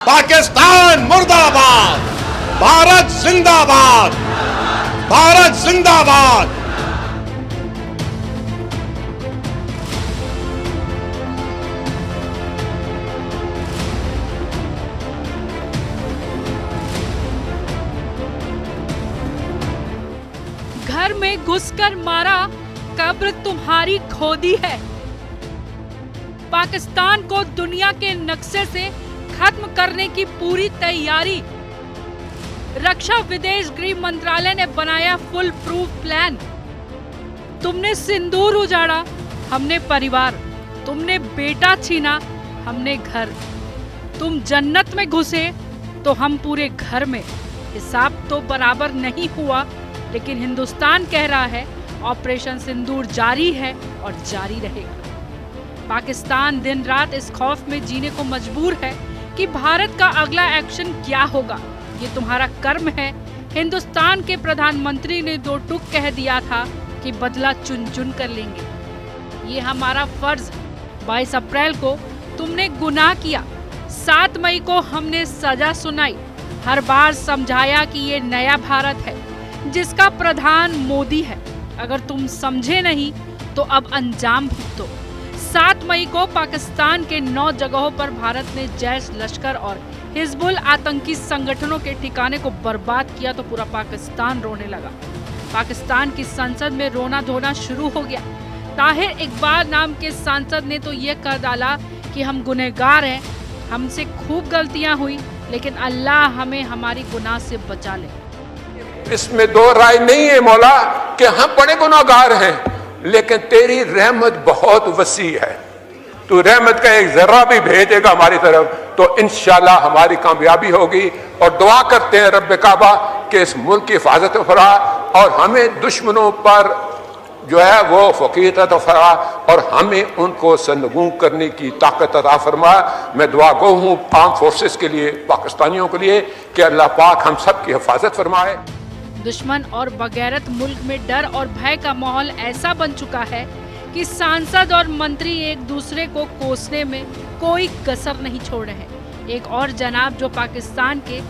पाकिस्तान मुर्दाबाद, भारत जिंदाबाद, भारत जिंदाबाद। घर में घुसकर मारा, कब्र तुम्हारी खोदी है। पाकिस्तान को दुनिया के नक्शे से खत्म करने की पूरी तैयारी। रक्षा विदेश गृह मंत्रालय ने बनाया फुल प्रूफ प्लान। तुमने सिंदूर उजाड़ा, हमने परिवार। तुमने बेटा छीना, हमने घर। तुम जन्नत में घुसे तो हम पूरे घर में। हिसाब तो बराबर नहीं हुआ, लेकिन हिंदुस्तान कह रहा है ऑपरेशन सिंदूर जारी है और जारी रहेगा। पाकिस्तान दिन रात इस खौफ में जीने को मजबूर है कि भारत का अगला एक्शन क्या होगा। ये तुम्हारा कर्म है। हिंदुस्तान के प्रधानमंत्री ने 2 टूक कह दिया था कि बदला चुन चुन कर लेंगे। ये हमारा फर्ज। 22 अप्रैल को तुमने गुनाह किया, 7 मई को हमने सजा सुनाई, हर बार समझाया कि ये नया भारत है जिसका प्रधान मोदी है। अगर तुम समझे नहीं तो अब अंजाम भुगतो। 7 मई को पाकिस्तान के 9 जगहों पर भारत ने जैश, लश्कर और हिजबुल आतंकी संगठनों के ठिकाने को बर्बाद किया तो पूरा पाकिस्तान रोने लगा। पाकिस्तान की संसद में रोना धोना शुरू हो गया। ताहिर इकबाल नाम के सांसद ने तो ये कर डाला कि हम गुनहगार हैं, हमसे खूब गलतियां हुई, लेकिन अल्लाह हमें हमारी गुनाह से बचा ले। इसमें 2 राय नहीं है मौला कि हम बड़े गुनाहगार हैं, लेकिन तेरी रहमत बहुत वसी है। तू रहमत का एक जर्रा भी भेजेगा हमारी तरफ तो इंशाल्लाह हमारी कामयाबी होगी। और दुआ करते हैं रब्बे काबा कि इस मुल्क की हिफाजत फरमा और हमें दुश्मनों पर जो है वो फकीर अता फरमा और हमें उनको सरनगू करने की ताकत अता फरमा। मैं दुआ गो हूँ आर्म फोर्सेस के लिए, पाकिस्तानियों के लिए कि अल्लाह पाक हम सब की हिफाजत फरमाए। दुश्मन और बगैरत मुल्क में डर और भय का माहौल ऐसा बन चुका है कि सांसद और मंत्री एक दूसरे को कोसने में कोई कसर नहीं छोड़ रहे हैं। एक और जनाब जो पाकिस्तान के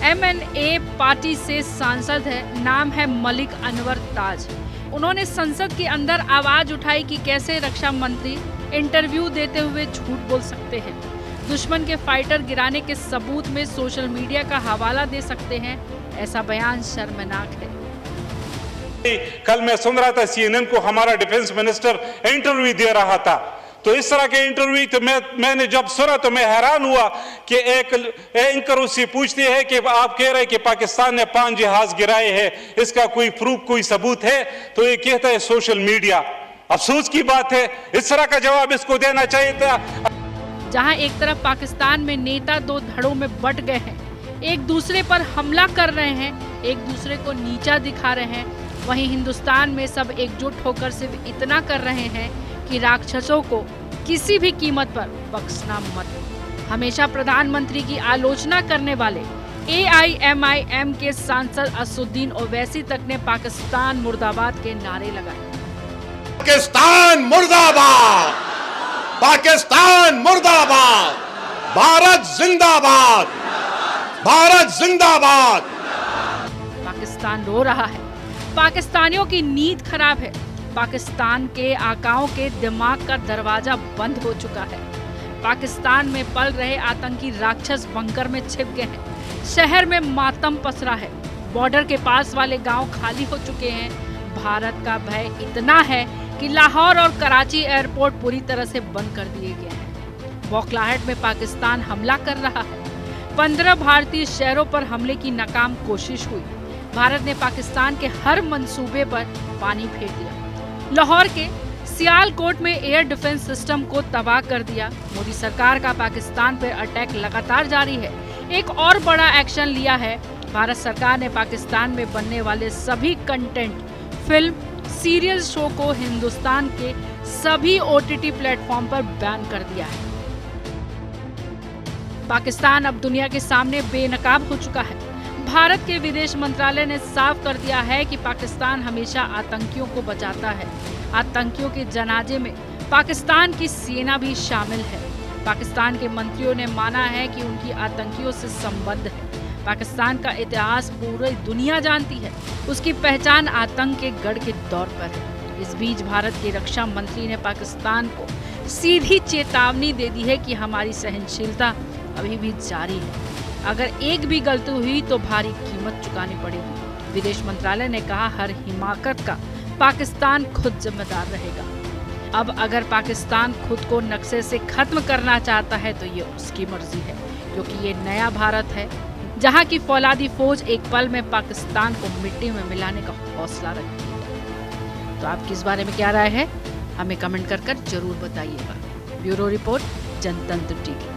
MNA पार्टी से सांसद है, नाम है मलिक अनवर ताज। उन्होंने संसद के अंदर आवाज उठाई कि कैसे रक्षा मंत्री इंटरव्यू देते हुए झूठ बोल सकते हैं, दुश्मन के फाइटर गिराने के सबूत में सोशल मीडिया का हवाला दे सकते हैं। ऐसा बयान शर्मनाक है। कल मैं सुन रहा था CNN को हमारा डिफेंस मिनिस्टर इंटरव्यू दे रहा था, तो इस तरह के इंटरव्यू तो मैंने जब सुना तो मैं हैरान हुआ कि एक एंकर उससे पूछते हैं कि आप कह रहे हैं कि पाकिस्तान ने 5 जहाज गिराए हैं, इसका कोई प्रूफ, कोई सबूत है? तो ये कहता है सोशल मीडिया। अफसोस की बात है, इस तरह का जवाब इसको देना चाहिए था। जहां एक तरफ पाकिस्तान में नेता 2 धड़ों में बट गए हैं, एक दूसरे पर हमला कर रहे हैं, एक दूसरे को नीचा दिखा रहे हैं, वहीं हिंदुस्तान में सब एकजुट होकर सिर्फ इतना कर रहे हैं कि राक्षसों को किसी भी कीमत पर बख्शना मत। हमेशा प्रधानमंत्री की आलोचना करने वाले AIMIM के सांसद असुद्दीन ओवैसी तक ने पाकिस्तान मुर्दाबाद के नारे लगाए। पाकिस्तान मुर्दाबाद, पाकिस्तान मुर्दाबाद, भारत जिंदाबाद, भारत जिंदाबाद। पाकिस्तान रो रहा है, पाकिस्तानियों की नींद खराब है, पाकिस्तान के आकाओं के दिमाग का दरवाजा बंद हो चुका है। पाकिस्तान में पल रहे आतंकी राक्षस बंकर में छिप गए हैं, शहर में मातम पसरा है, बॉर्डर के पास वाले गांव खाली हो चुके हैं। भारत का भय इतना है कि लाहौर और कराची एयरपोर्ट पूरी तरह से बंद कर दिए गए हैं। बौखलाहट में पाकिस्तान हमला कर रहा है। 15 भारतीय शहरों पर हमले की नाकाम कोशिश हुई। भारत ने पाकिस्तान के हर मंसूबे पर पानी फेर दिया। लाहौर के सियालकोट में एयर डिफेंस सिस्टम को तबाह कर दिया। मोदी सरकार का पाकिस्तान पर अटैक लगातार जारी है। एक और बड़ा एक्शन लिया है। भारत सरकार ने पाकिस्तान में बनने वाले सभी कंटेंट, फिल्म, सीरियल शो को हिंदुस्तान के सभी OTT प्लेटफॉर्म पर बैन कर दिया है। पाकिस्तान अब दुनिया के सामने बेनकाब हो चुका है। भारत के विदेश मंत्रालय ने साफ कर दिया है कि पाकिस्तान हमेशा आतंकियों को बचाता है। आतंकियों के जनाजे में पाकिस्तान की सेना भी शामिल है। पाकिस्तान के मंत्रियों ने माना है कि उनकी आतंकियों से संबंध है। पाकिस्तान का इतिहास पूरी दुनिया जानती है, उसकी पहचान आतंक के गढ़ के दौर पर है। इस बीच भारत के रक्षा मंत्री ने पाकिस्तान को सीधी चेतावनी दे दी है कि हमारी सहनशीलता अभी भी जारी है, अगर एक भी गलती हुई तो भारी कीमत चुकानी पड़ेगी। विदेश मंत्रालय ने कहा, हर हिमाकत का पाकिस्तान खुद जिम्मेदार रहेगा। अब अगर पाकिस्तान खुद को नक्शे से खत्म करना चाहता है तो ये उसकी मर्जी है, क्योंकि ये नया भारत है जहां की फौलादी फौज एक पल में पाकिस्तान को मिट्टी में मिलाने का हौसला रखती है। तो आपकी इस बारे में क्या राय है, हमें कमेंट कर जरूर बताइएगा। ब्यूरो रिपोर्ट, जनतंत्र टीवी।